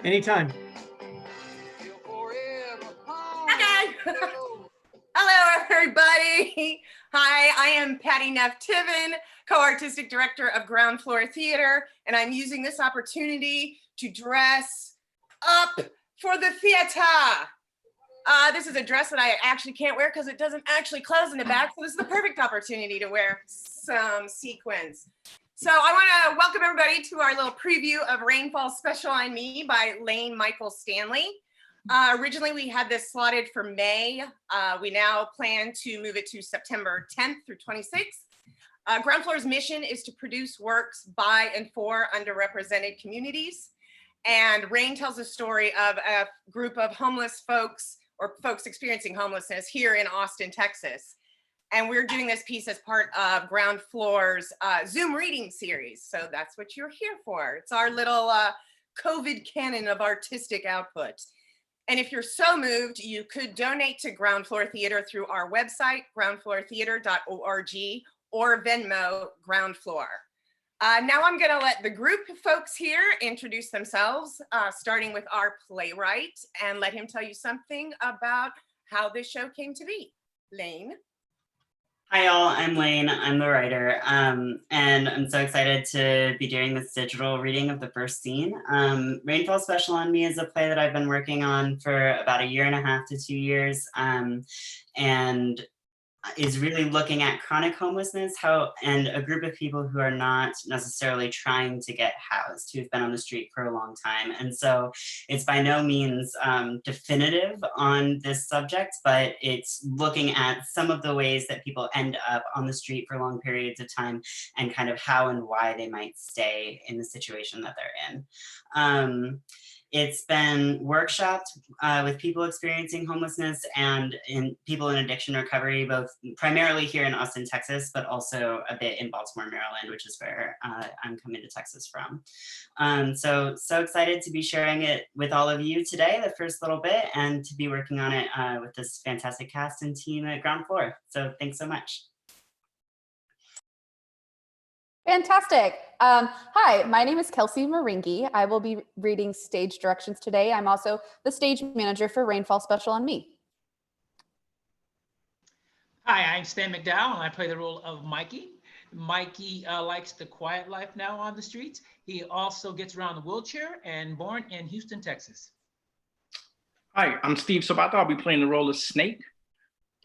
Anytime. Okay. Hello, everybody. Hi, I am Patty Neff-Tiven, co-artistic director of Ground Floor Theater, and I'm using this opportunity to dress up for the theater. This is a dress that I actually can't wear because it doesn't actually close in the back, so this is the perfect opportunity to wear some sequins. So I want to welcome everybody to our little preview of Rainfall Special on Me by Lane Michael Stanley. Originally, we had this slotted for May. We now plan to move it to September 10th through 26th. Ground Floor's mission is to produce works by and for underrepresented communities. And Rain tells a story of a group of homeless folks or folks experiencing homelessness here in Austin, Texas. And we're doing this piece as part of Ground Floor's Zoom reading series. So that's what you're here for. It's our little COVID canon of artistic output. And if you're so moved, you could donate to Ground Floor Theater through our website, groundfloortheater.org, or Venmo Ground Floor. Now I'm going to let the group of folks here introduce themselves, starting with our playwright, and let him tell you something about how this show came to be. Lane. Hi y'all, I'm Lane, I'm the writer, and I'm so excited to be doing this digital reading of the first scene. Rainfall Special on Me is a play that I've been working on for about 1.5 to 2 years, and is really looking at chronic homelessness, and a group of people who are not necessarily trying to get housed, who've been on the street for a long time. And so it's by no means definitive on this subject, but it's looking at some of the ways that people end up on the street for long periods of time and kind of how and why they might stay in the situation that they're in. It's been workshopped with people experiencing homelessness and people in addiction recovery, both primarily here in Austin, Texas, but also a bit in Baltimore, Maryland, which is where I'm coming to Texas from. So excited to be sharing it with all of you today, the first little bit, and to be working on it with this fantastic cast and team at Ground Floor. So thanks so much. Fantastic. Hi, my name is Kelsey Maringi. I will be reading stage directions today. I'm also the stage manager for Rainfall Special on Me. Hi, I'm Stan McDowell, and I play the role of Mikey. Mikey likes the quiet life now on the streets. He also gets around the wheelchair and born in Houston, Texas. Hi, I'm Steve Sabato. I'll be playing the role of Snake.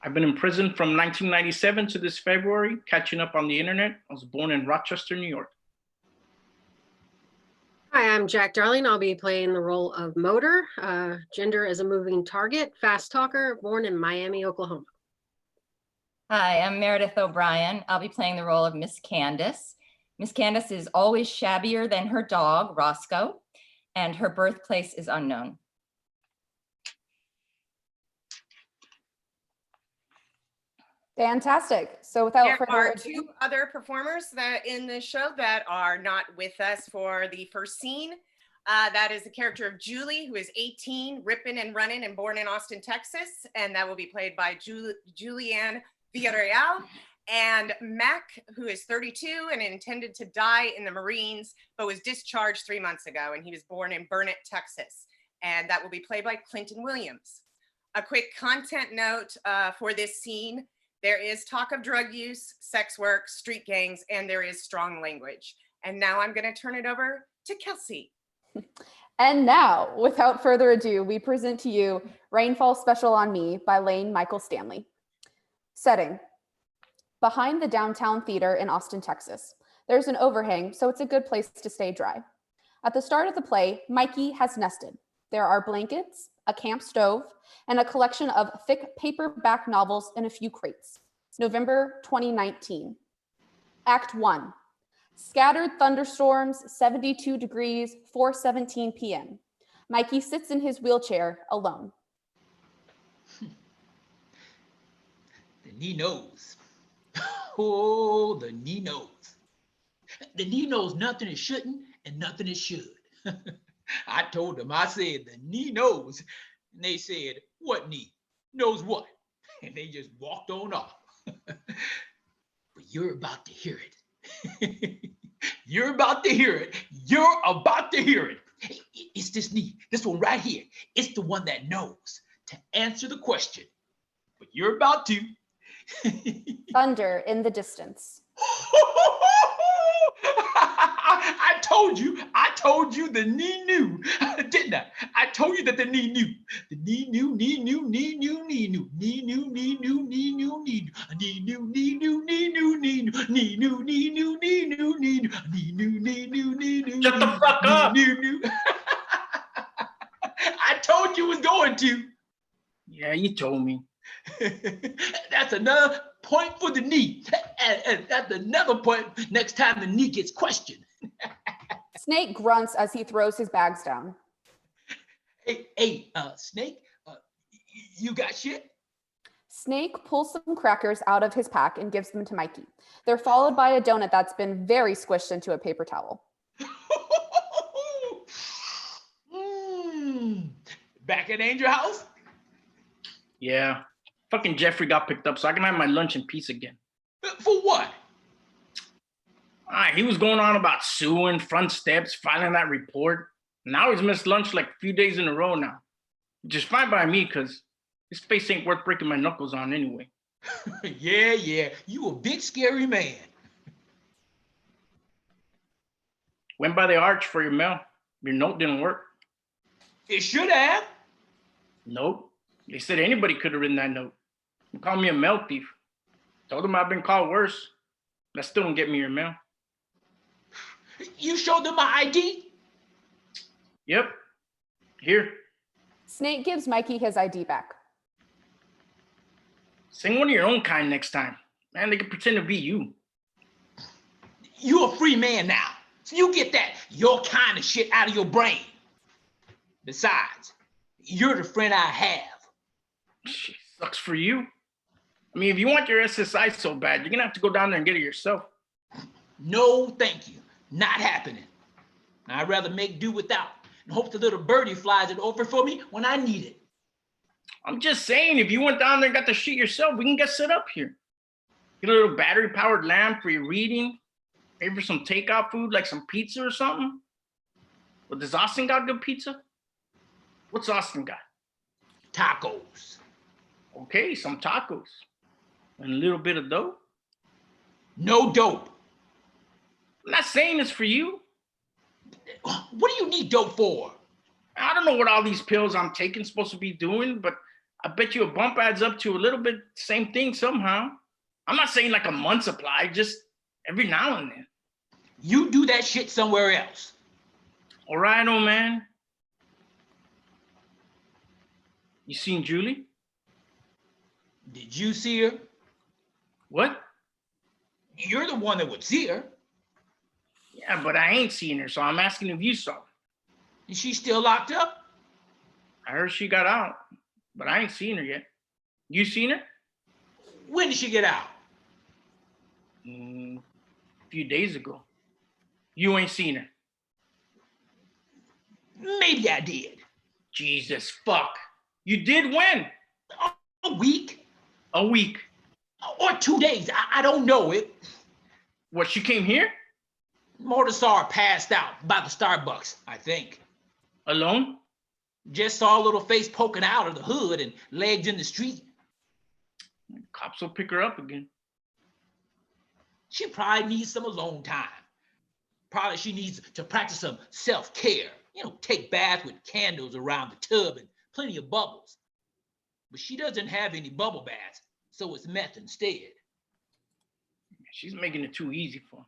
I've been in prison from 1997 to this February, catching up on the internet. I was born in Rochester, New York. Hi, I'm Jack Darling. I'll be playing the role of Motor, gender as a moving target, fast talker, born in Miami, Oklahoma. Hi, I'm Meredith O'Brien. I'll be playing the role of Miss Candace. Miss Candace is always shabbier than her dog, Roscoe, and her birthplace is unknown. Fantastic. So without further There are ado, 2 other performers that in this show that are not with us for the first scene. That is the character of Julie, who is 18, ripping and running, and born in Austin, Texas. And that will be played by Julianne Villarreal. And Mac, who is 32 and intended to die in the Marines, but was discharged 3 months ago. And he was born in Burnett, Texas. And that will be played by Clinton Williams. A quick content note for this scene. There is talk of drug use, sex work, street gangs, and there is strong language. And now I'm going to turn it over to Kelsey. And now, without further ado, we present to you Rainfall Special on Me by Lane Michael Stanley. Setting: behind the downtown theater in Austin, Texas. There's an overhang, so it's a good place to stay dry. At the start of the play, Mikey has nested. There are blankets, a camp stove, and a collection of thick paperback novels in a few crates. November 2019. Act 1. Scattered thunderstorms, 72 degrees, 4:17 p.m. Mikey sits in his wheelchair alone. The knee knows. Oh, the knee knows. The knee knows nothing it shouldn't and nothing it should. I told them, I said, the knee knows. And they said, what knee? Knows what? And they just walked on off. But you're about to hear it. You're about to hear it. You're about to hear it. It's this knee. This one right here. It's the one that knows to answer the question. But you're about to. Thunder in the distance. I told you the knee knew, didn't I? I told you that the knee knew. The knee knew, knee knew, knee knew, knee knew, knee knew, knee knew, knee knew, knee knew, knee knew, knee knew, knee knew, knee knew, knee knew, knee knew, knee knew, knee knew, knee knew, knee knew. Shut the fuck up. Knew. I told you was going to. Yeah, you told me. That's another point for the knee. And that's another point next time the knee gets questioned. Snake grunts as he throws his bags down. Hey, Snake, you got shit? Snake pulls some crackers out of his pack and gives them to Mikey. They're followed by a donut that's been very squished into a paper towel. Back at Angel House? Yeah. Fucking Jeffrey got picked up, so I can have my lunch in peace again. For what? He was going on about suing, front steps, filing that report. Now he's missed lunch like a few days in a row now. Which is fine by me, because his face ain't worth breaking my knuckles on anyway. Yeah. You a big scary man. Went by the arch for your mail. Your note didn't work. It should have. Nope. They said anybody could have written that note. They called me a mail thief. Told them I've been called worse. That still don't get me your mail. You showed them my ID? Yep. Here. Snake gives Mikey his ID back. Sing one of your own kind next time. Man, they can pretend to be you. You a free man now. So you get that your kind of shit out of your brain. Besides, you're the friend I have. Shit, sucks for you. I mean, if you want your SSI so bad, you're gonna have to go down there and get it yourself. No, thank you. Not happening. I'd rather make do without and hope the little birdie flies it over for me when I need it. I'm just saying, if you went down there and got the shit yourself, we can get set up here. Get a little battery-powered lamp for your reading. Maybe for some takeout food, like some pizza or something. But does Austin got good pizza? What's Austin got? Tacos. Okay, some tacos. And a little bit of dough. No dope. I'm not saying it's for you. What do you need dope for? I don't know what all these pills I'm taking supposed to be doing, but I bet you a bump adds up to a little bit same thing somehow. I'm not saying like a month supply, just every now and then. You do that shit somewhere else. All right, old man. You seen Julie? Did you see her? What? You're the one that would see her. Yeah, but I ain't seen her, so I'm asking if you saw her. Is she still locked up? I heard she got out, but I ain't seen her yet. You seen her? When did she get out? A few days ago. You ain't seen her. Maybe I did. Jesus fuck. You did when? A week? A week. Or 2 days. I don't know it. What, she came here? Mortisar passed out by the Starbucks, I think. Alone? Just saw a little face poking out of the hood and legs in the street. Cops will pick her up again. She probably needs some alone time. Probably she needs to practice some self-care. You know, take bath with candles around the tub and plenty of bubbles. But she doesn't have any bubble baths, so it's meth instead. She's making it too easy for him.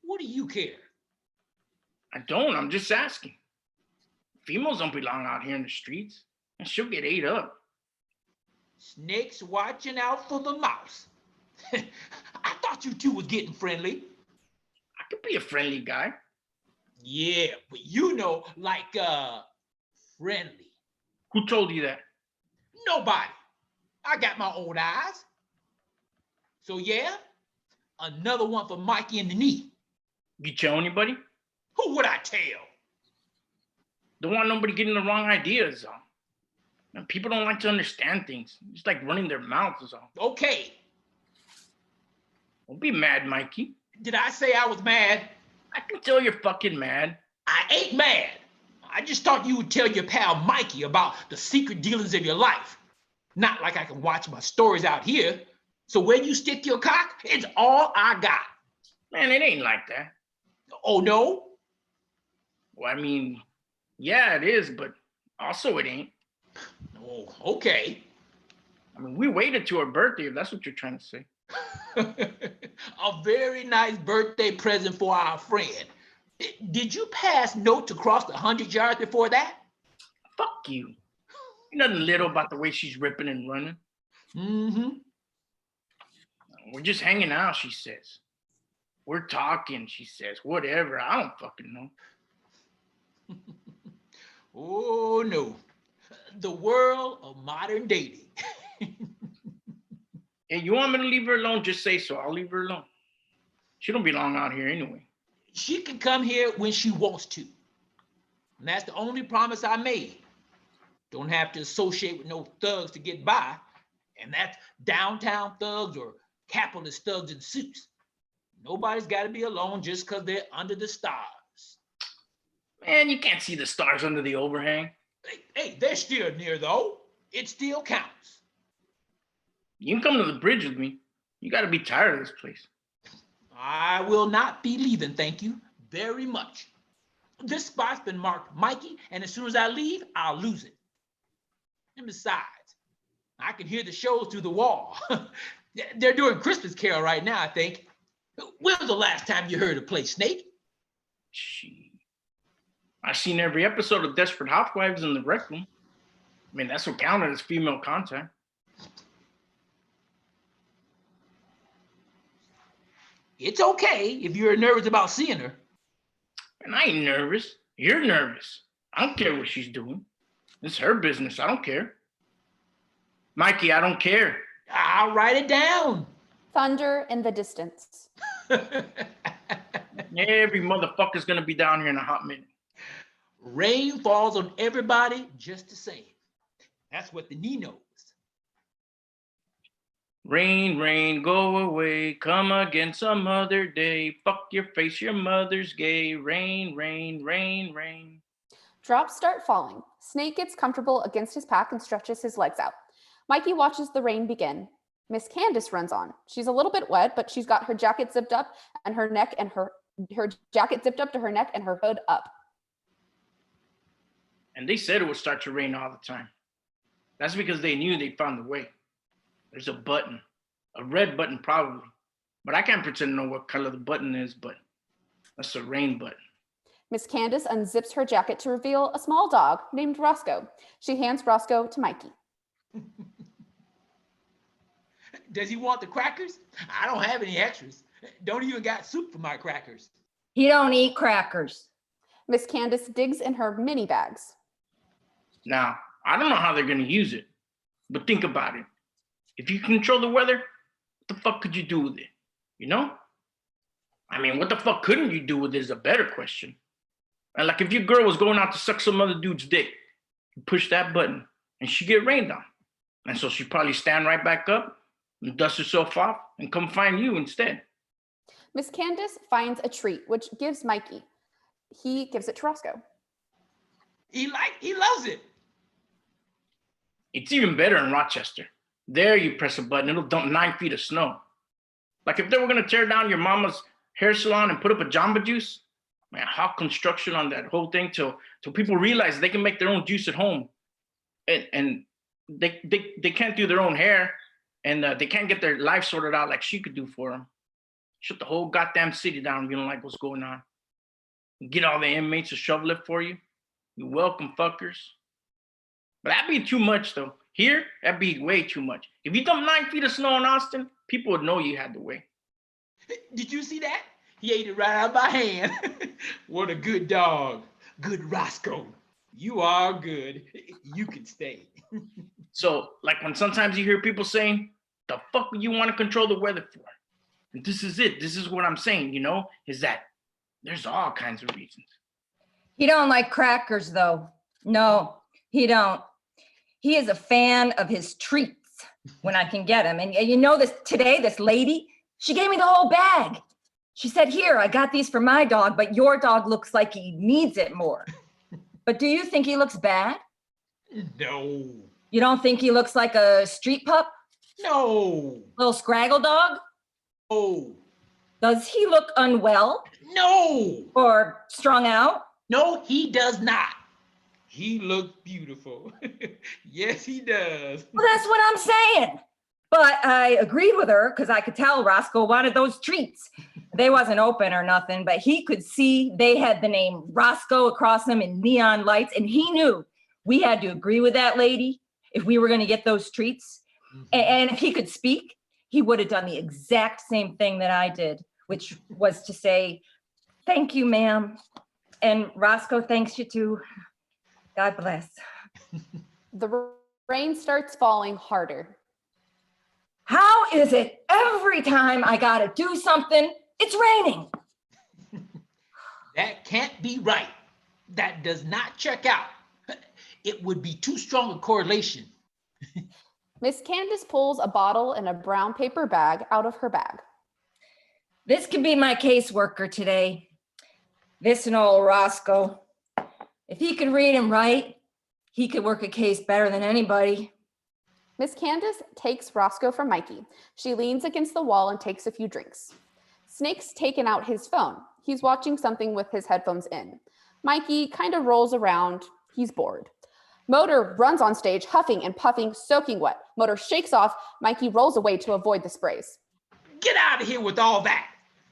What do you care? I don't, I'm just asking. Females don't belong out here in the streets, and she'll get ate up. Snake's watching out for the mouse. I thought you two was getting friendly. I could be a friendly guy. Yeah, but you know, like, friendly. Who told you that? Nobody. I got my own eyes. So yeah, another one for Mikey in the knee. You tell anybody? Who would I tell? Don't want nobody getting the wrong ideas, though. And people don't like to understand things. It's like running their mouths is all. Okay. Don't be mad, Mikey. Did I say I was mad? I can tell you're fucking mad. I ain't mad. I just thought you would tell your pal Mikey about the secret dealings of your life. Not like I can watch my stories out here. So where you stick your cock, it's all I got. Man, it ain't like that. Oh, no? Well, I mean, yeah, it is, but also it ain't. Oh, okay. I mean, we waited to her birthday, if that's what you're trying to say. A very nice birthday present for our friend. Did you pass notes across the 100 yards before that? Fuck you. Ain't nothing little about the way she's ripping and running. Mm-hmm. We're just hanging out, she says. We're talking, she says. Whatever, I don't fucking know. Oh, no. The world of modern dating. Hey, you want me to leave her alone? Just say so. I'll leave her alone. She don't belong out here anyway. She can come here when she wants to. And that's the only promise I made. Don't have to associate with no thugs to get by. And that's downtown thugs or capitalist thugs in suits. Nobody's got to be alone just because they're under the stars. Man, you can't see the stars under the overhang. Hey, they're still near, though. It still counts. You can come to the bridge with me. You got to be tired of this place. I will not be leaving, thank you very much. This spot's been marked Mikey, and as soon as I leave, I'll lose it. And besides, I can hear the shows through the wall. They're doing Christmas Carol right now, I think. When was the last time you heard her play Snake? Gee. I've seen every episode of Desperate Housewives in the rec room. I mean, that's what counted as female content. It's okay if you're nervous about seeing her. And I ain't nervous. You're nervous. I don't care what she's doing. It's her business. I don't care. Mikey, I don't care. I'll write it down. Thunder in the distance. Every motherfucker's gonna be down here in a hot minute. Rain falls on everybody just the same. That's what the knee knows. Rain, rain, go away. Come again some other day. Fuck your face, your mother's gay. Rain, rain, rain, rain. Drops start falling. Snake gets comfortable against his pack and stretches his legs out. Mikey watches the rain begin. Miss Candace runs on. She's a little bit wet, but she's got her jacket zipped up and her neck and her jacket zipped up to her neck and her hood up. And they said it would start to rain all the time. That's because they knew they found the way. There's a button, a red button probably, but I can't pretend to know what color the button is, but that's a rain button. Miss Candace unzips her jacket to reveal a small dog named Roscoe. She hands Roscoe to Mikey. Does he want the crackers? I don't have any extras. Don't even got soup for my crackers. He don't eat crackers. Miss Candace digs in her mini bags. Now, I don't know how they're gonna use it, but think about it. If you control the weather, what the fuck could you do with it? You know? I mean, what the fuck couldn't you do with it is a better question. And like if your girl was going out to suck some other dude's dick, you push that button and she get rained on. And so she'd probably stand right back up and dust herself off and come find you instead. Miss Candace finds a treat, which gives Mikey. He gives it to Roscoe. He loves it. It's even better in Rochester. There you press a button, it'll dump 9 feet of snow. Like if they were gonna tear down your mama's hair salon and put up a Jamba Juice, man, hot construction on that whole thing till people realize they can make their own juice at home. And they can't do their own hair and they can't get their life sorted out like she could do for them. Shut the whole goddamn city down if you don't like what's going on. Get all the inmates to shovel it for you. You're welcome, fuckers. But that'd be too much though. Here, that'd be way too much. If you dump 9 feet of snow in Austin, people would know you had the way. Did you see that? He ate it right out of my hand. What a good dog. Good Roscoe. You are good. You can stay. So, like when sometimes you hear people saying, the fuck would you want to control the weather for? And this is it. This is what I'm saying, you know, is that there's all kinds of reasons. He don't like crackers though. No, he don't. He is a fan of his treats when I can get him. And you know this today, this lady, she gave me the whole bag. She said, here, I got these for my dog, but your dog looks like he needs it more. But do you think he looks bad? No. You don't think he looks like a street pup? No. Little scraggle dog? No. Does he look unwell No. or strung out? No, he does not. He looks beautiful. Yes, he does. Well, that's what I'm saying. But I agreed with her because I could tell Roscoe wanted those treats. They wasn't open or nothing, but he could see they had the name Roscoe across them in neon lights, and he knew we had to agree with that lady if we were going to get those treats. And if he could speak, he would have done the exact same thing that I did, which was to say, thank you, ma'am. And Roscoe thanks you too. God bless. The rain starts falling harder. How is it every time I gotta do something, it's raining? That can't be right. That does not check out. It would be too strong a correlation. Miss Candace pulls a bottle and a brown paper bag out of her bag. This could be my caseworker today. This and old Roscoe. If he could read and write, he could work a case better than anybody. Miss Candace takes Roscoe from Mikey. She leans against the wall and takes a few drinks. Snake's taken out his phone. He's watching something with his headphones in. Mikey kind of rolls around. He's bored. Motor runs on stage, huffing and puffing, soaking wet. Motor shakes off. Mikey rolls away to avoid the sprays. Get out of here with all that.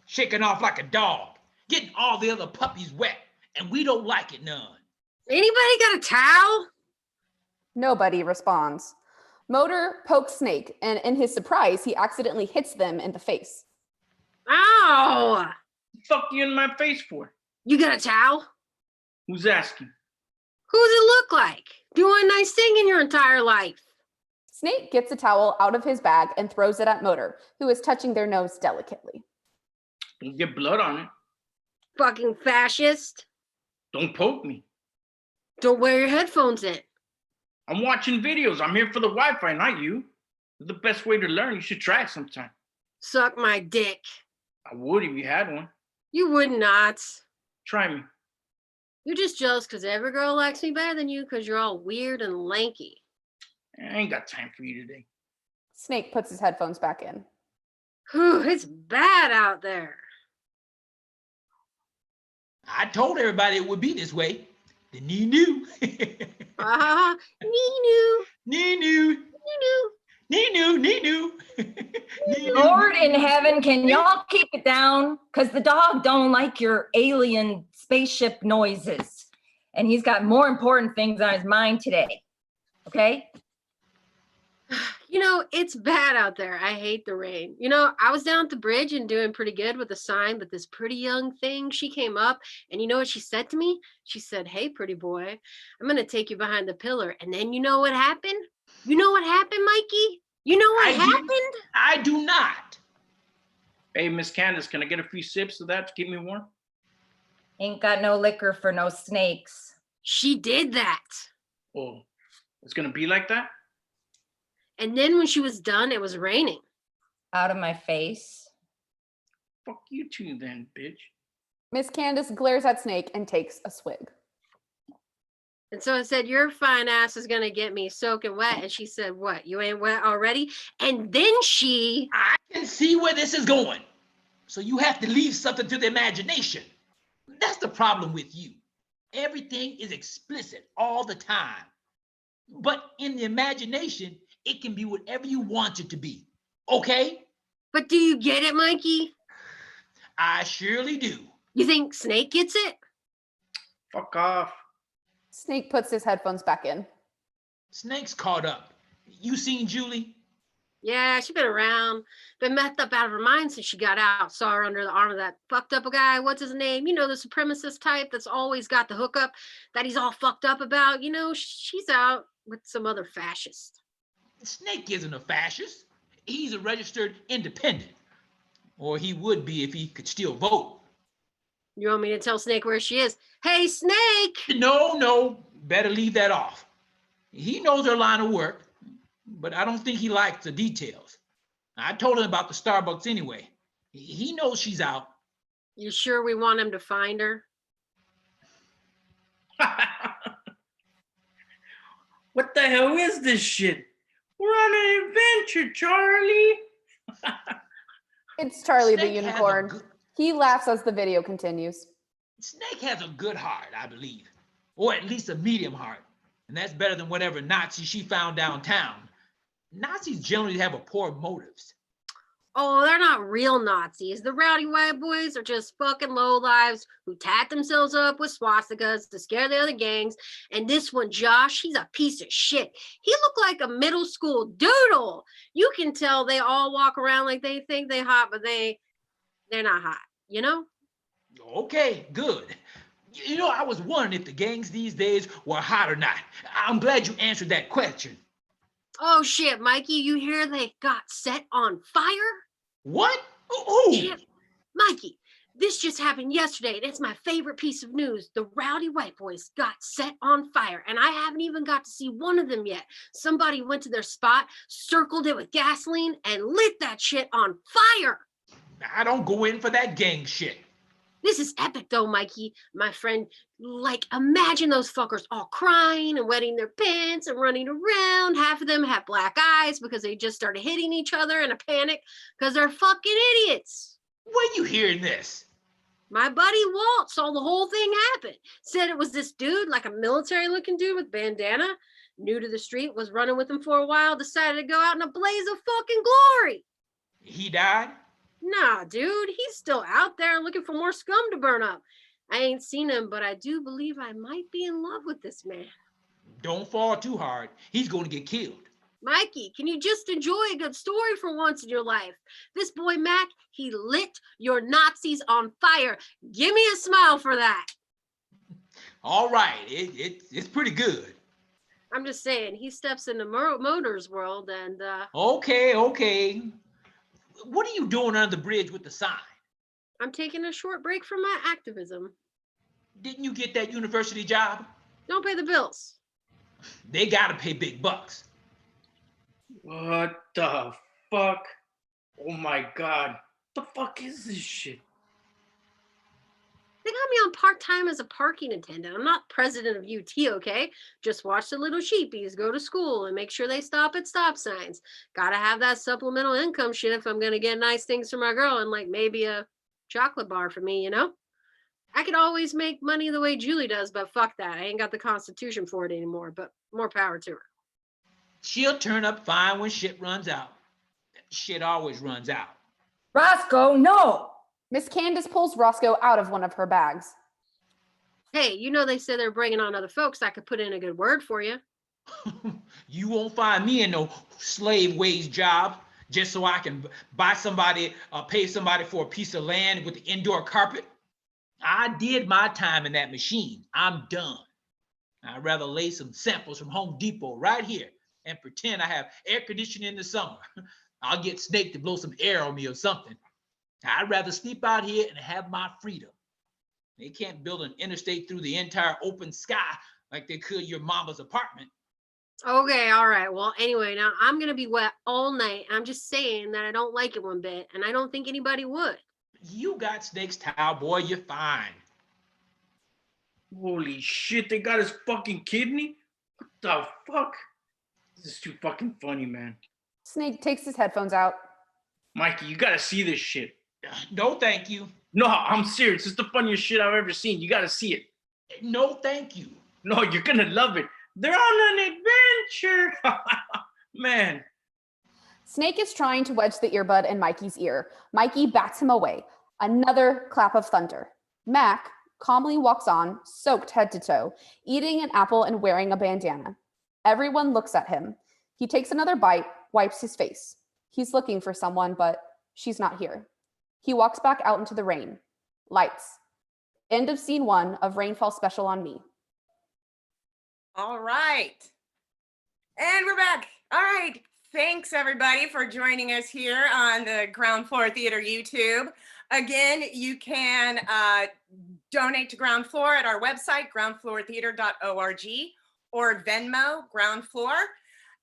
Shaking off like a dog. Getting all the other puppies wet. And we don't like it none. Anybody got a towel? Nobody responds. Motor pokes Snake, and in his surprise, he accidentally hits them in the face. Ow! Fuck you in my face for? You got a towel? Who's asking? Who does it look like? Do a nice thing in your entire life. Snake gets a towel out of his bag and throws it at Motor, who is touching their nose delicately. Don't get blood on it. Fucking fascist. Don't poke me. Don't wear your headphones in. I'm watching videos. I'm here for the Wi-Fi, not you. It's the best way to learn. You should try it sometime. Suck my dick. I would if you had one. You would not. Try me. You're just jealous because every girl likes me better than you because you're all weird and lanky. I ain't got time for you today. Snake puts his headphones back in. Whew, it's bad out there. I told everybody it would be this way. The knee knew. Ah, nee-noo, Knee knew. nee-noo. Knee knew. Knee knew. Lord in heaven, can y'all keep it down? Because the dog don't like your alien spaceship noises. And he's got more important things on his mind today. Okay? You know, it's bad out there. I hate the rain. You know, I was down at the bridge and doing pretty good with the sign, but this pretty young thing, she came up and you know what she said to me? She said, hey, pretty boy, I'm going to take you behind the pillar. And then you know what happened? You know what happened, Mikey? You know what happened? I do not. Hey, Miss Candace, can I get a few sips of that to keep me warm? Ain't got no liquor for no snakes. She did that. Oh, it's gonna be like that? And then when she was done, it was raining. Out of my face. Fuck you too then, bitch. Miss Candace glares at Snake and takes a swig. And so I said, your fine ass is going to get me soaking wet. And she said, what? You ain't wet already? And then she... I can see where this is going. So you have to leave something to the imagination. That's the problem with you. Everything is explicit all the time. But in the imagination, it can be whatever you want it to be. Okay? But do you get it, Mikey? I surely do. You think Snake gets it? Fuck off. Snake puts his headphones back in. Snake's caught up. You seen Julie? Yeah, she's been around. Been messed up out of her mind since she got out. Saw her under the arm of that fucked up guy. What's his name? You know, the supremacist type that's always got the hookup that he's all fucked up about. You know, she's out with some other fascist. Snake isn't a fascist. He's a registered independent. Or he would be if he could still vote. You want me to tell Snake where she is? Hey, Snake! No, better leave that off. He knows her line of work, but I don't think he likes the details. I told him about the Starbucks anyway. He knows she's out. You sure we want him to find her? What the hell is this shit? We're on an adventure, Charlie. It's Charlie the Snake has a unicorn. good- He laughs as the video continues. Snake has a good heart, I believe, or at least a medium heart. And that's better than whatever Nazi she found downtown. Nazis generally have a poor motives. Oh, they're not real Nazis. The rowdy white boys are just fucking lowlives who tat themselves up with swastikas to scare the other gangs. And this one, Josh, he's a piece of shit. He looked like a middle school doodle. You can tell they all walk around like they think they hot, but they're not hot, you know? Okay, good. You know, I was wondering if the gangs these days were hot or not. I'm glad you answered that question. Oh shit, Mikey, you hear they got set on fire? What? Who? Shit, Mikey, this just happened yesterday, and it's my favorite piece of news. The rowdy white boys got set on fire, and I haven't even got to see one of them yet. Somebody went to their spot, circled it with gasoline, and lit that shit on fire. I don't go in for that gang shit. This is epic though, Mikey, my friend. Like, imagine those fuckers all crying and wetting their pants and running around. Half of them have black eyes because they just started hitting each other in a panic because they're fucking idiots. Where you hearing this? My buddy Walt saw the whole thing happen. Said it was this dude, like a military looking dude with bandana, new to the street, was running with him for a while, decided to go out in a blaze of fucking glory. He died? Nah, dude, he's still out there looking for more scum to burn up. I ain't seen him, but I do believe I might be in love with this man. Don't fall too hard. He's going to get killed. Mikey, can you just enjoy a good story for once in your life? This boy Mac, he lit your Nazis on fire. Give me a smile for that. All right, it's pretty good. I'm just saying, he steps into Motors world and Okay. What are you doing under the bridge with the sign? I'm taking a short break from my activism. Didn't you get that university job? Don't pay the bills. They gotta pay big bucks. What the fuck? Oh my god. What the fuck is this shit? They got me on part-time as a parking attendant. I'm not president of UT, okay? Just watch the little sheepies go to school and make sure they stop at stop signs. Gotta have that supplemental income shit if I'm gonna get nice things for my girl and like maybe a chocolate bar for me, you know? I could always make money the way Julie does, but fuck that. I ain't got the constitution for it anymore, but more power to her. She'll turn up fine when shit runs out. Shit always runs out. Roscoe, no. Miss Candace pulls Roscoe out of one of her bags. Hey, you know they say they're bringing on other folks. I could put in a good word for you. You won't find me in no slave wage job just so I can buy somebody, pay somebody for a piece of land with the indoor carpet. I did my time in that machine. I'm done. I'd rather lay some samples from Home Depot right here and pretend I have air conditioning in the summer. I'll get Snake to blow some air on me or something. I'd rather sleep out here and have my freedom. They can't build an interstate through the entire open sky like they could your mama's apartment. Okay, all right. Well, anyway, now I'm going to be wet all night. I'm just saying that I don't like it one bit, and I don't think anybody would. You got Snake's towel, boy. You're fine. Holy shit, they got his fucking kidney? What the fuck? This is too fucking funny, man. Snake takes his headphones out. Mikey, you gotta see this shit. No, thank you. No, I'm serious. It's the funniest shit I've ever seen. You gotta see it. No, thank you. No, you're gonna love it. They're on an adventure. Man. Snake is trying to wedge the earbud in Mikey's ear. Mikey bats him away. Another clap of thunder. Mac calmly walks on, soaked head to toe, eating an apple and wearing a bandana. Everyone looks at him. He takes another bite, wipes his face. He's looking for someone, but she's not here. He walks back out into the rain. Lights. End of scene 1 of Rainfall Special on Me. All right. And we're back. All right. Thanks, everybody, for joining us here on the Ground Floor Theater YouTube. Again, you can donate to Ground Floor at our website, groundfloortheater.org, or Venmo, Ground Floor.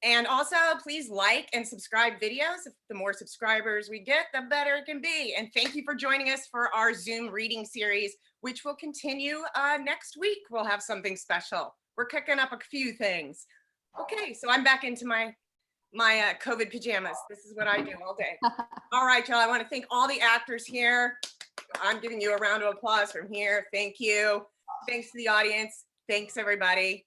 And also, please like and subscribe videos. The more subscribers we get, the better it can be. And thank you for joining us for our Zoom reading series, which will continue next week. We'll have something special. We're kicking up a few things. Okay, so I'm back into my COVID pajamas. This is what I do all day. All right, y'all, I want to thank all the actors here. I'm giving you a round of applause from here. Thank you. Thanks to the audience. Thanks, everybody.